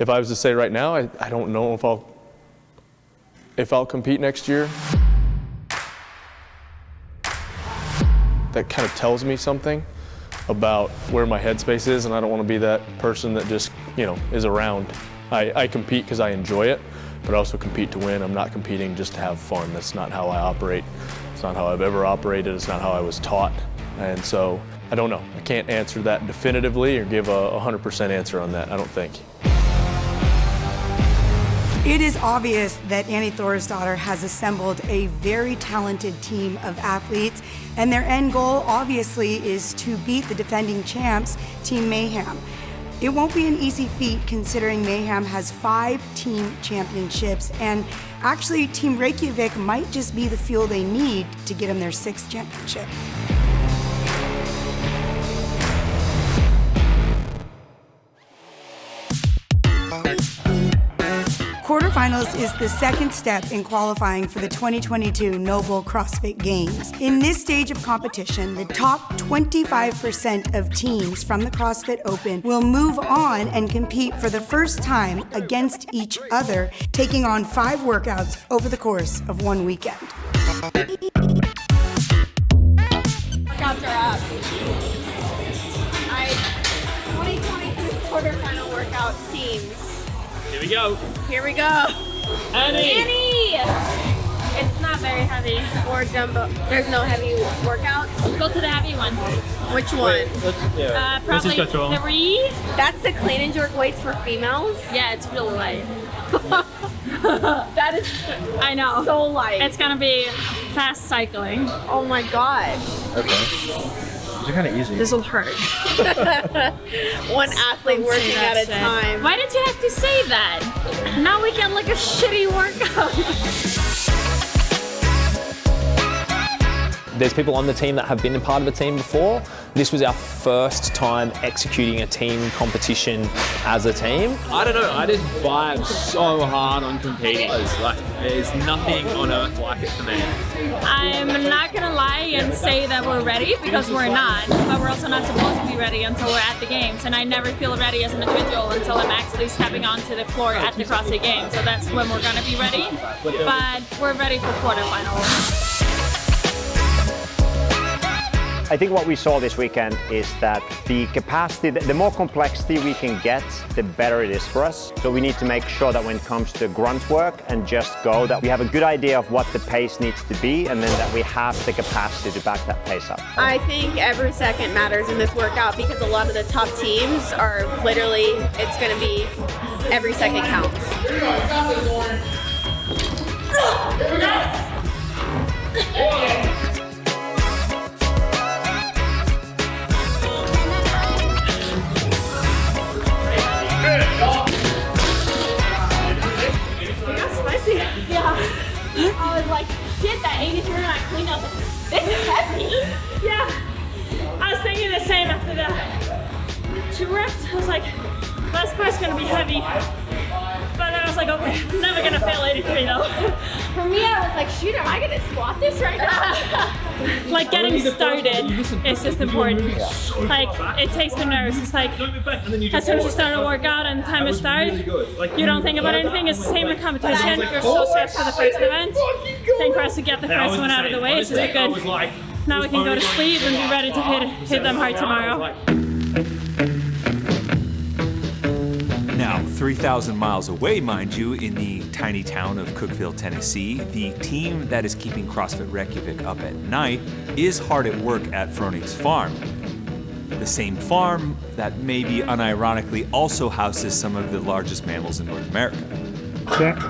If I was to say right now, I don't know if I'll compete next year. That kind of tells me something about where my headspace is, and I don't want to be that person that just, is around. I compete because I enjoy it, but I also compete to win. I'm not competing just to have fun. That's not how I operate. It's not how I've ever operated. It's not how I was taught. And so, I don't know. I can't answer that definitively or give a 100% answer on that, I don't think. It is obvious that Annie Thorisdottir has assembled a very talented team of athletes, and their end goal, obviously, is to beat the defending champs, Team Mayhem. It won't be an easy feat considering Mayhem has 5 team championships, and actually Team Reykjavik might just be the fuel they need to get them their 6th championship. Quarterfinals is the second step in qualifying for the 2022 Noble CrossFit Games. In this stage of competition, the top 25% of teams from the CrossFit Open will move on and compete for the first time against each other, taking on 5 workouts over the course of 1 weekend. Workouts are up. 2022 quarterfinal workouts teams. Here we go. Here we go. Annie! It's not very heavy or jumbo. There's no heavy workouts. Go to the heavy one. Which one? Probably 3. That's the clean and jerk weights for females? Yeah, it's really light. That is I know. so light. It's gonna be fast cycling. Oh my god. Okay. These are kind of easy. This will hurt. One athlete working at a time. Why did you have to say that? Now we get like a shitty workout. There's people on the team that have been a part of a team before. This was our first time executing a team competition as a team. I don't know, I just vibe so hard on competing. There's nothing on earth like it for me. I'm not gonna lie and say that we're ready, because we're not, but we're also not supposed to be ready until we're at the games, and I never feel ready as an individual until I'm actually stepping onto the floor at the CrossFit Games, so that's when we're gonna be ready, but we're ready for quarterfinals. I think what we saw this weekend is that the capacity, the more complexity we can get, the better it is for us. So we need to make sure that when it comes to grunt work and just go, that we have a good idea of what the pace needs to be, and then that we have the capacity to back that pace up. I think every second matters in this workout because a lot of the top teams are literally, it's going to be every second counts. I was like, shit, that 83 and I cleaned up. This is heavy. Yeah. I was thinking the same after the 2 reps. I was like, last part's gonna be heavy. But then I was like, okay, I'm never gonna fail 83 though. For me, I was like, shoot, am I gonna squat this right now? Like getting started is just important. Like it takes the nerves. It's like as soon as you start a workout and the time to start, you don't think about anything. It's the same in competition. You're so stressed for the first event. Then for us to get the first one out of the way, it's just good. Now we can go to sleep and be ready to hit them hard tomorrow. Now, 3,000 miles away, mind you, in the tiny town of Cookeville, Tennessee, the team that is keeping CrossFit Reykjavik up at night is hard at work at Froning's farm. The same farm that maybe unironically also houses some of the largest mammals in North America.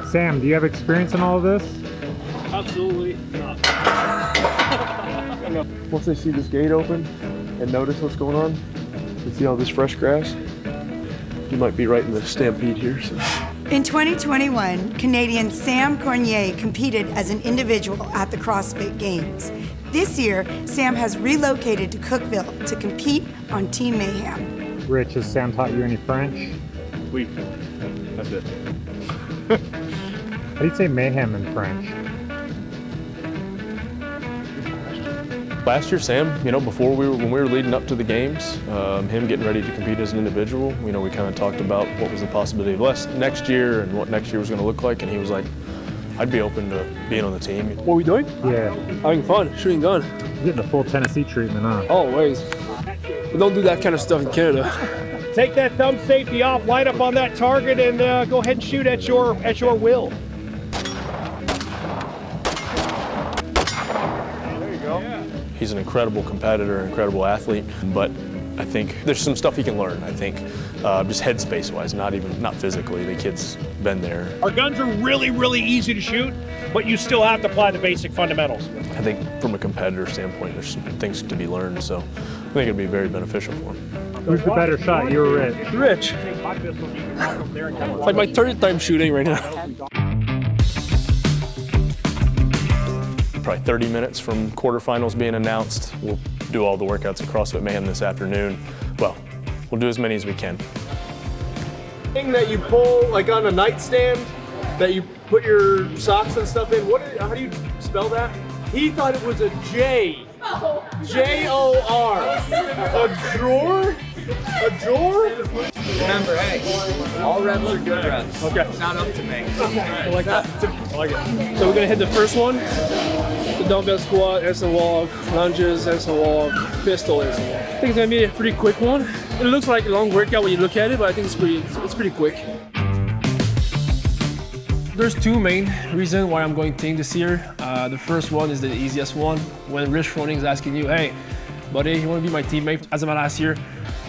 Sam, do you have experience in all of this? Absolutely not. Once they see this gate open and notice what's going on, and see all this fresh grass, you might be right in the stampede here. So. In 2021, Canadian Sam Cournoyer competed as an individual at the CrossFit Games. This year, Sam has relocated to Cookeville to compete on Team Mayhem. Rich, has Sam taught you any French? Oui. That's it. How do you say mayhem in French? Last year, Sam, before when we were leading up to the games, him getting ready to compete as an individual, we kind of talked about what was the possibility of next year and what next year was going to look like, and he was like, I'd be open to being on the team. What are we doing? Yeah. Having fun, shooting gun. You're getting the full Tennessee treatment, huh? Always. We don't do that kind of stuff in Canada. Take that thumb safety off, line up on that target, and go ahead and shoot at your will. There you go. Yeah. He's an incredible competitor, incredible athlete, but I think there's some stuff he can learn, I think, just headspace-wise, not physically. The kid's been there. Our guns are really, really easy to shoot, but you still have to apply the basic fundamentals. I think from a competitor standpoint, there's some things to be learned, so I think it'd be very beneficial for him. Who's the better shot, you or Rich? Rich. It's like my third time shooting right now. Probably 30 minutes from quarterfinals being announced. We'll do all the workouts at CrossFit Mayhem this afternoon. Well, we'll do as many as we can. Thing that you pull like on a nightstand, that you put your socks and stuff in. How do you spell that? He thought it was a J. J-O-R. A drawer? A drawer? Remember, hey, all reps are good reps. Okay. It's not up to me. I like that. I like it. So we're gonna hit the first one. The dumbbell squat, handstand walk, lunges, handstand walk, pistol, handstand walk. I think it's gonna be a pretty quick one. It looks like a long workout when you look at it, but I think it's pretty quick. There's two main reasons why I'm going team this year. The first one is the easiest one. When Rich Froning is asking you, hey, buddy, you want to be my teammate? As of my last year,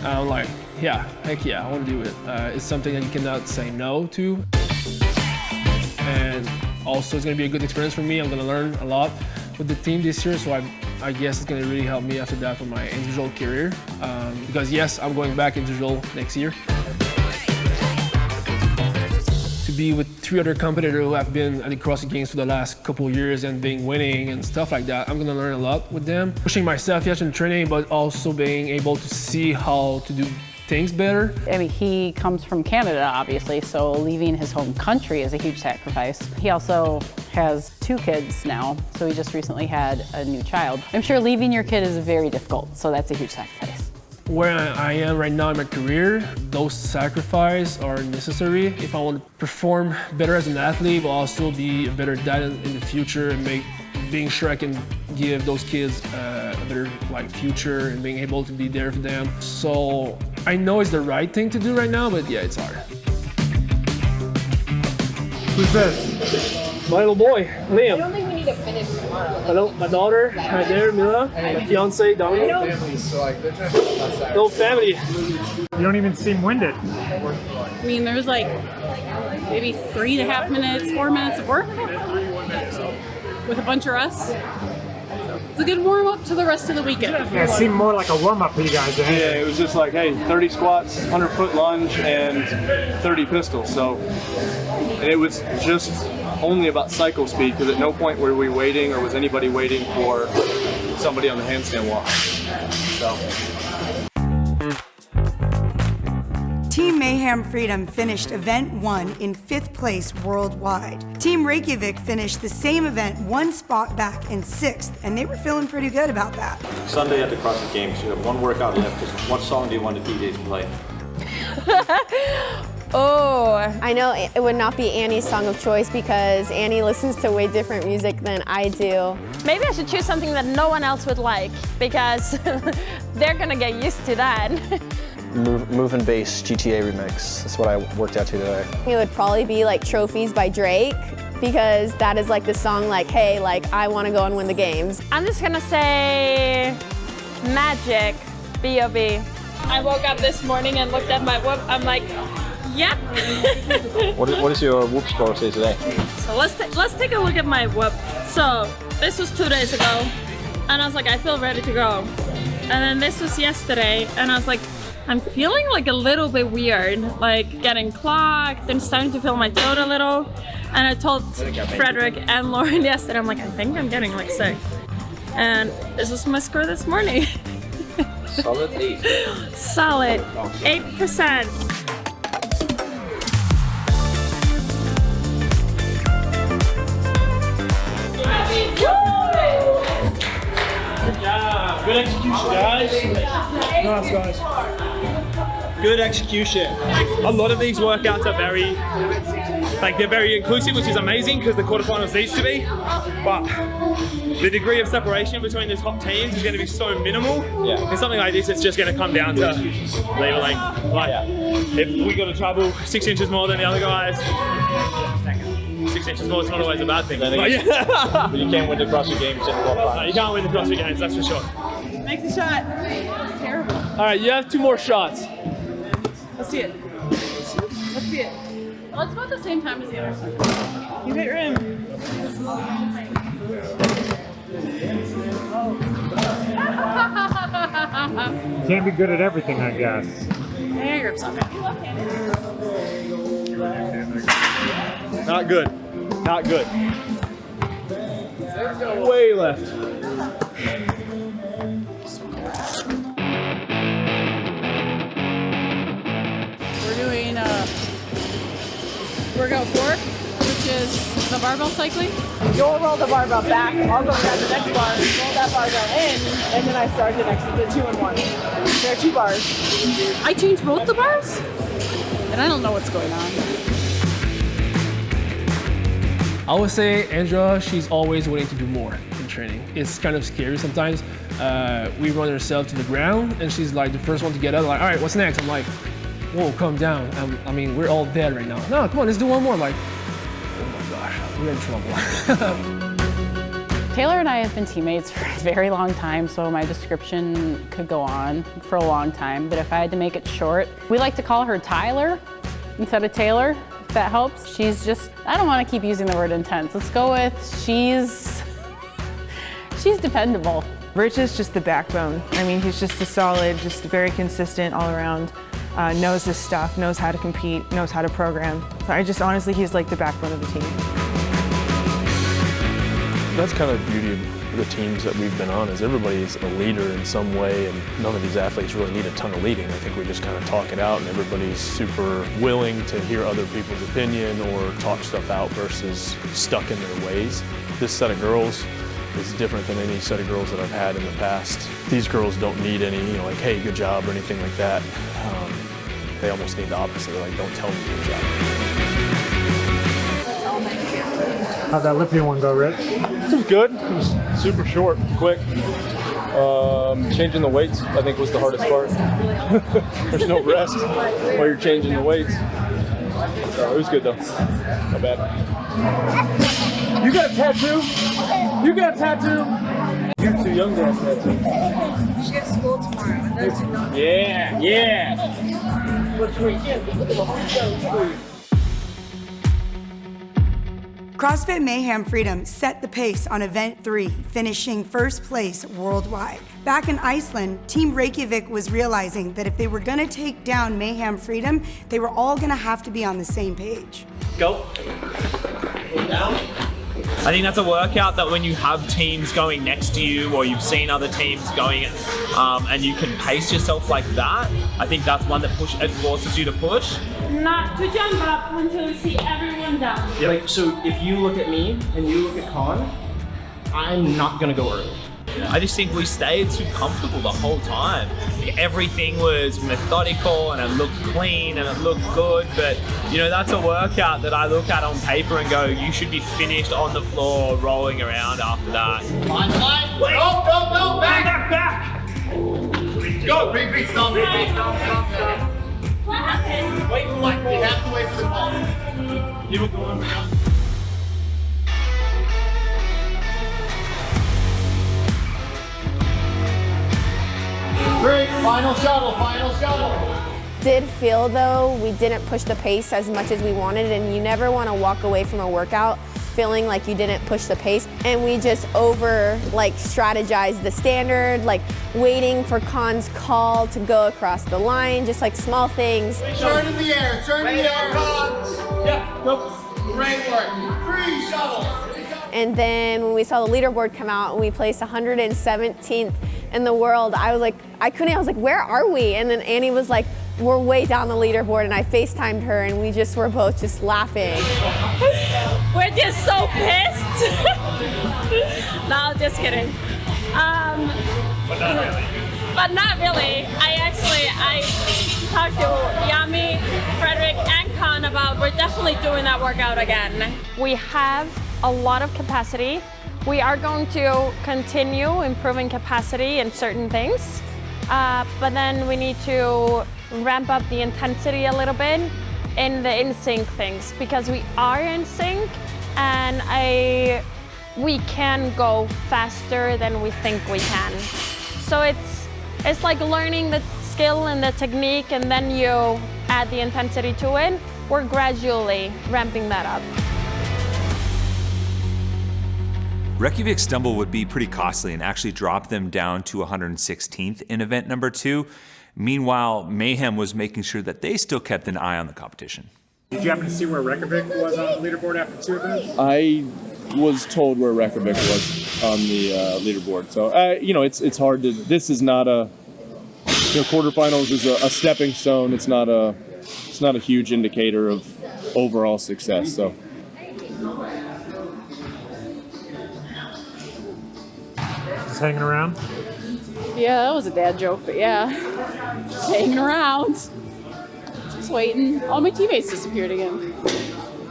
I'm like, yeah, heck yeah, I want to do it. It's something that you cannot say no to. And also, it's going to be a good experience for me. I'm going to learn a lot with the team this year, so I guess it's going to really help me after that for my individual career. Because yes, I'm going back individual next year. To be with 3 other competitors who have been at the CrossFit Games for the last couple of years and being winning and stuff like that, I'm gonna learn a lot with them. Pushing myself, yes, in training, but also being able to see how to do things better. I mean, he comes from Canada, obviously, so leaving his home country is a huge sacrifice. He also has 2 kids now, so he just recently had a new child. I'm sure leaving your kid is very difficult, so that's a huge sacrifice. Where I am right now in my career, those sacrifices are necessary if I want to perform better as an athlete, but also be a better dad in the future and being sure I can give those kids a better future and being able to be there for them. So I know it's the right thing to do right now, but yeah, it's hard. Who's this? My little boy, Liam. I don't think we need to finish tomorrow. Hello, my daughter, right there, Mila, my fiance, Dominic. Little family. You don't even seem winded. I mean, there was like maybe 3.5 minutes, 4 minutes of work with a bunch of rest. It's a good warm up to the rest of the weekend. Yeah, it seemed more like a warm up for you guys. Yeah, it was just like, hey, 30 squats, 100-foot lunge, and 30 pistols. So, and it was just only about cycle speed, because at no point were we waiting or was anybody waiting for somebody on the handstand walk. So. Team Mayhem Freedom finished event 1 in 5th place worldwide. Team Reykjavik finished the same event 1 spot back in 6th, and they were feeling pretty good about that. Sunday at the CrossFit Games, you have 1 workout left. What song do you want the DJs to play? Oh, I know it would not be Annie's song of choice because Annie listens to way different music than I do. Maybe I should choose something that no one else would like because they're gonna get used to that. Move and Bass GTA remix. That's what I worked out to today. It would probably be like Trophies by Drake because that is like the song like, hey, like I want to go and win the games. I'm just gonna say Magic, B.O.B. I woke up this morning and looked at my whoop. I'm like, yep. What does your whoop score say today? So let's take a look at my whoop. So this was 2 days ago, and I was like, I feel ready to go. And then this was yesterday, and I was like, I'm feeling like a little bit weird, like getting clogged and starting to feel my throat a little. And I told Frederick and Lauren yesterday, I'm like, I think I'm getting like sick. And this was my score this morning. Solid 8. Solid 8%. Good job. Nice, guys. Good execution. A lot of these workouts are very, they're very inclusive, which is amazing because the quarterfinals needs to be. But the degree of separation between the top teams is going to be so minimal. Yeah. And something like this, it's just going to come down to leveling. If we got to travel 6 inches more than the other guys, 6 inches more is not always a bad thing. But you can't win the CrossFit Games in the quarterfinals. No, you can't win the CrossFit Games, that's for sure. Make the shot. Terrible. All right, you have 2 more shots. Let's see it. Let's see it. Well, it's about the same time as the other side. You hit rim. You can't be good at everything, I guess. Yeah, your grip's okay. Not good. Not good. Way left. We're doing workout 4, which is the barbell cycling. You'll roll the barbell back. I'll go grab the next bar, roll that barbell in, and then I start the 2 and 1. There are 2 bars. I changed both the bars, and I don't know what's going on. I would say Andrea, she's always willing to do more in training. It's kind of scary sometimes. We run ourselves to the ground, and she's like the first one to get up, like, all right, what's next? I'm like, whoa, calm down. I mean, we're all dead right now. No, come on, let's do one more. I'm like, oh my gosh, we're in trouble. Taylor and I have been teammates for a very long time, so my description could go on for a long time, but if I had to make it short, we like to call her Tyler instead of Taylor, if that helps. She's just, I don't want to keep using the word intense. Let's go with she's dependable. Rich is just the backbone. I mean, he's just a solid, just very consistent all around. Knows his stuff, knows how to compete, knows how to program. So I just honestly, he's like the backbone of the team. That's kind of the beauty of the teams that we've been on, is everybody's a leader in some way, and none of these athletes really need a ton of leading. I think we just kind of talk it out, and everybody's super willing to hear other people's opinion or talk stuff out versus stuck in their ways. This set of girls is different than any set of girls that I've had in the past. These girls don't need any, like, hey, good job or anything like that. They almost need the opposite. They're like, don't tell me good job. How'd that lifting one go, Rich? It was good. It was super short, quick. Changing the weights, I think, was the hardest part. There's no rest while you're changing the weights. So it was good though. Not bad. You got a tattoo? You got a tattoo? You're too young to have a tattoo. She has school tomorrow. Yeah, yeah. CrossFit Mayhem Freedom set the pace on Event 3, finishing first place worldwide. Back in Iceland, Team Reykjavik was realizing that if they were gonna take down Mayhem Freedom, they were all gonna have to be on the same page. Go. Down. I think that's a workout that when you have teams going next to you, or you've seen other teams going, and you can pace yourself like that, I think that's one that it forces you to push. Not to jump up until you see everyone down. Yep. Like, so if you look at me and you look at Con, I'm not gonna go early. I just think we stayed too comfortable the whole time. Everything was methodical and it looked clean and it looked good, but you know, that's a workout that I look at on paper and go, you should be finished on the floor rolling around after that. Fine. Wait. No, back. Go, repeat, stop. What happened? Wait for Mike, we have to wait for the ball. You were going around. Great, final shuttle. Did feel though we didn't push the pace as much as we wanted, and you never want to walk away from a workout feeling like you didn't push the pace, and we just strategized the standard, like waiting for Con's call to go across the line, just like small things. Turn in the air, Con. Yeah, go. Great work. 3 shuttles. And then when we saw the leaderboard come out and we placed 117th in the world, I was like, where are we? And then Annie was like, we're way down the leaderboard, and I FaceTimed her and we just were both just laughing. We're just so pissed. No, just kidding. But not really. but not really. I talked to Yami, Frederick, and Con about we're definitely doing that workout again. We have a lot of capacity. We are going to continue improving capacity in certain things, but then we need to ramp up the intensity a little bit in the in-sync things, because we are in sync and we can go faster than we think we can. So it's like learning the skill and the technique, and then you add the intensity to it. We're gradually ramping that up. Reykjavik stumble would be pretty costly and actually dropped them down to 116th in event number 2. Meanwhile, Mayhem was making sure that they still kept an eye on the competition. Did you happen to see where Reykjavik was on the leaderboard after 2 events? I was told where Reykjavik was on the leaderboard. So, it's hard to, this is not a, quarterfinals is a stepping stone. It's not a huge indicator of overall success. So. Just hanging around? Yeah, that was a dad joke, but yeah. Just hanging around. Just waiting. All my teammates disappeared again.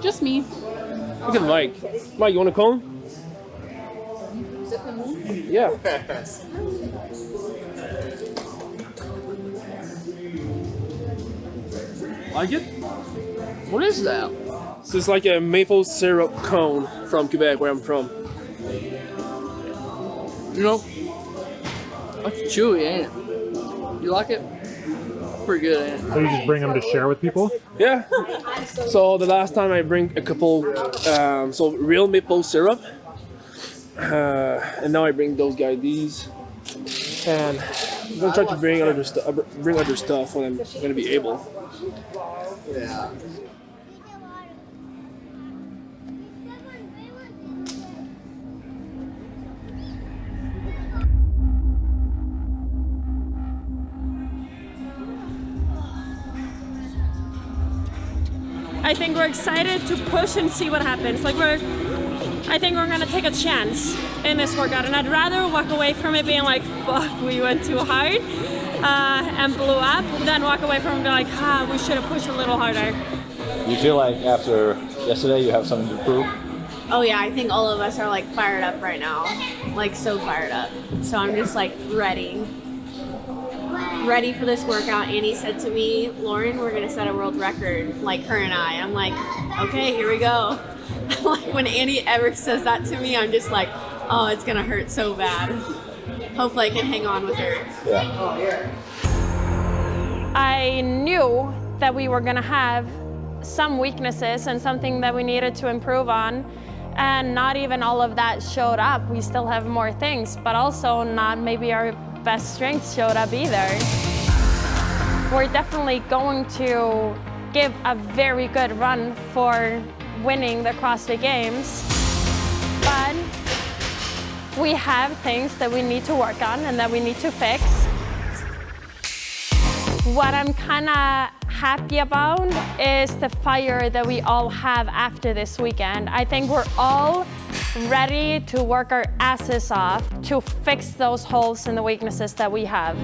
Just me. Look at Mike. Mike, you want a cone? Yeah. Like it? What is that? This is like a maple syrup cone from Quebec, where I'm from. That's chewy, ain't it? You like it? Pretty good, ain't it? So you just bring them to share with people? Yeah. So the last time I bring a couple, real maple syrup, and now I bring those guys these, and I'm gonna try to bring other stuff when I'm gonna be able. Yeah. I think we're excited to push and see what happens. I think we're gonna take a chance in this workout, and I'd rather walk away from it being like, fuck, we went too hard and blew up, than walk away from it being like, we should have pushed a little harder. You feel like after yesterday you have something to prove? Oh yeah, I think all of us are fired up right now, so fired up. So I'm just ready for this workout. Annie said to me, Lauren, we're gonna set a world record, her and I. I'm like, okay, here we go. When Annie ever says that to me, I'm just oh, it's gonna hurt so bad. Hopefully I can hang on with her. Yeah. I knew that we were gonna have some weaknesses and something that we needed to improve on, and not even all of that showed up. We still have more things, but also not maybe our best strengths showed up either. We're definitely going to give a very good run for winning the CrossFit Games, but we have things that we need to work on and that we need to fix. What I'm kind of happy about is the fire that we all have after this weekend. I think we're all ready to work our asses off to fix those holes and the weaknesses that we have.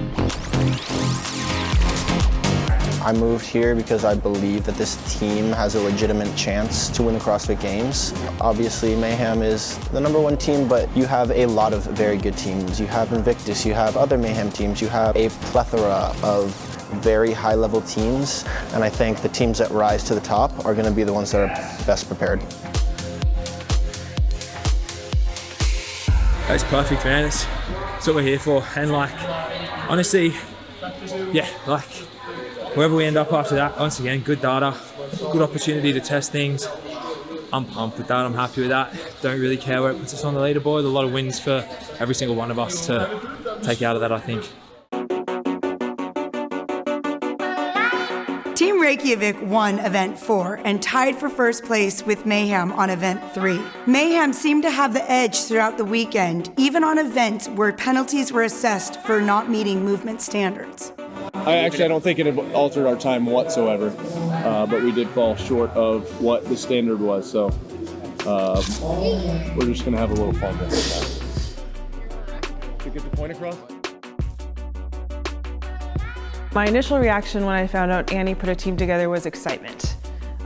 I moved here because I believe that this team has a legitimate chance to win the CrossFit Games. Obviously, Mayhem is the #1 team, but you have a lot of very good teams. You have Invictus, you have other Mayhem teams, you have a plethora of very high-level teams, and I think the teams that rise to the top are going to be the ones that are best prepared. That's perfect, man. That's what we're here for. And honestly, yeah, wherever we end up after that, once again, good data, good opportunity to test things. I'm pumped with that, I'm happy with that. Don't really care where it puts us on the leaderboard. A lot of wins for every single one of us to take out of that, I think. Team Reykjavik won Event 4 and tied for first place with Mayhem on Event 3. Mayhem seemed to have the edge throughout the weekend, even on events where penalties were assessed for not meeting movement standards. I don't think it had altered our time whatsoever, but we did fall short of what the standard was, so we're just going to have a little fun with it. To get the point across? My initial reaction when I found out Annie put a team together was excitement.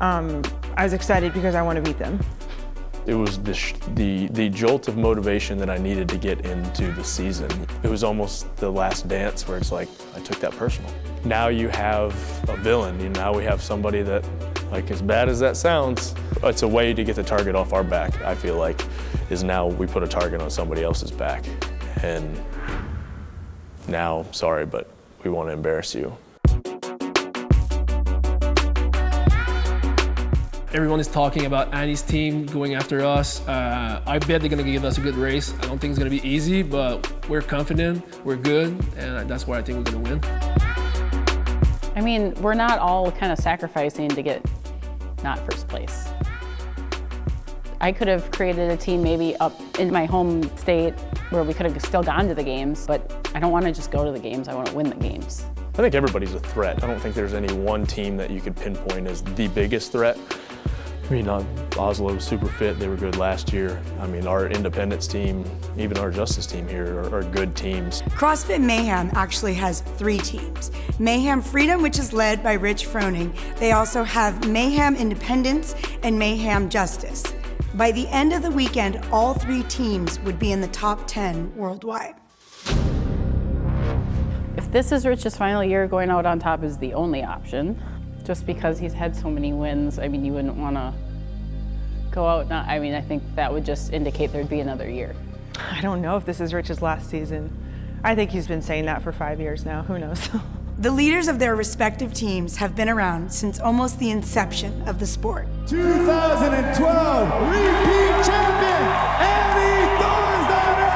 I was excited because I want to beat them. It was the jolt of motivation that I needed to get into the season. It was almost the last dance where it's like, I took that personal. Now you have a villain, now we have somebody that, like, as bad as that sounds, it's a way to get the target off our back, I feel like, is now we put a target on somebody else's back. And now, sorry, but we want to embarrass you. Everyone is talking about Annie's team going after us. I bet they're gonna give us a good race. I don't think it's gonna be easy, but we're confident, we're good, and that's why I think we're gonna win. I mean, we're not all kind of sacrificing to get not first place. I could have created a team maybe up in my home state where we could have still gone to the games, but I don't want to just go to the games, I want to win the games. I think everybody's a threat. I don't think there's any one team that you could pinpoint as the biggest threat. I mean, Oslo's super fit, they were good last year. I mean, our independence team, even our justice team here are good teams. CrossFit Mayhem actually has 3 teams. Mayhem Freedom, which is led by Rich Froning. They also have Mayhem Independence and Mayhem Justice. By the end of the weekend, all 3 teams would be in the top 10 worldwide. If this is Rich's final year, going out on top is the only option. Just because he's had so many wins, I mean, you wouldn't want to go out. I think that would just indicate there'd be another year. I don't know if this is Rich's last season. I think he's been saying that for 5 years now. Who knows? The leaders of their respective teams have been around since almost the inception of the sport. 2012 repeat champion, Annie Thorsdottir!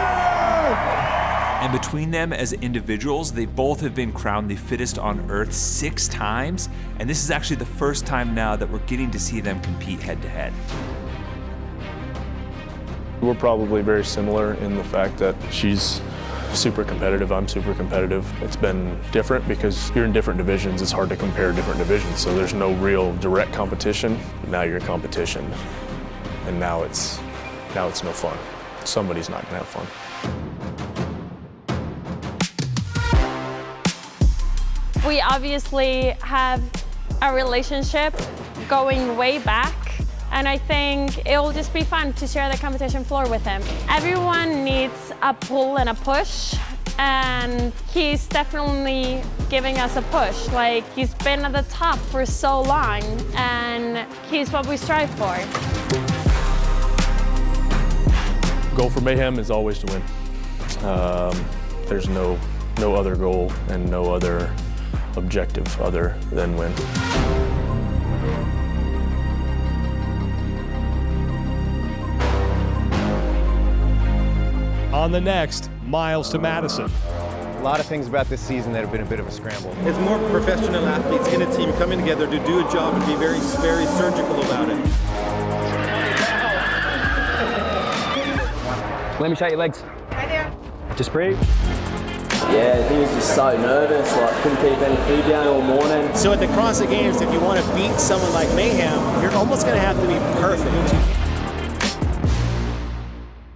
And between them as individuals, they both have been crowned the fittest on earth 6 times. And this is actually the first time now that we're getting to see them compete head to head. We're probably very similar in the fact that she's super competitive, I'm super competitive. It's been different because you're in different divisions. It's hard to compare different divisions, so there's no real direct competition. Now you're in competition, and now it's no fun. Somebody's not gonna have fun. We obviously have a relationship going way back, and I think it will just be fun to share the competition floor with him. Everyone needs a pull and a push, and he's definitely giving us a push. Like, he's been at the top for so long, and he's what we strive for. Goal for Mayhem is always to win. There's no other goal and no other objective other than win. On the next, miles to Madison. A lot of things about this season that have been a bit of a scramble. It's more professional athletes in a team coming together to do a job and be very, very surgical about it. Let me shake your legs. Hi there. Just breathe. Yeah, he was just so nervous, like couldn't keep any food down all morning. So at the CrossFit Games, if you want to beat someone like Mayhem, you're almost going to have to be perfect.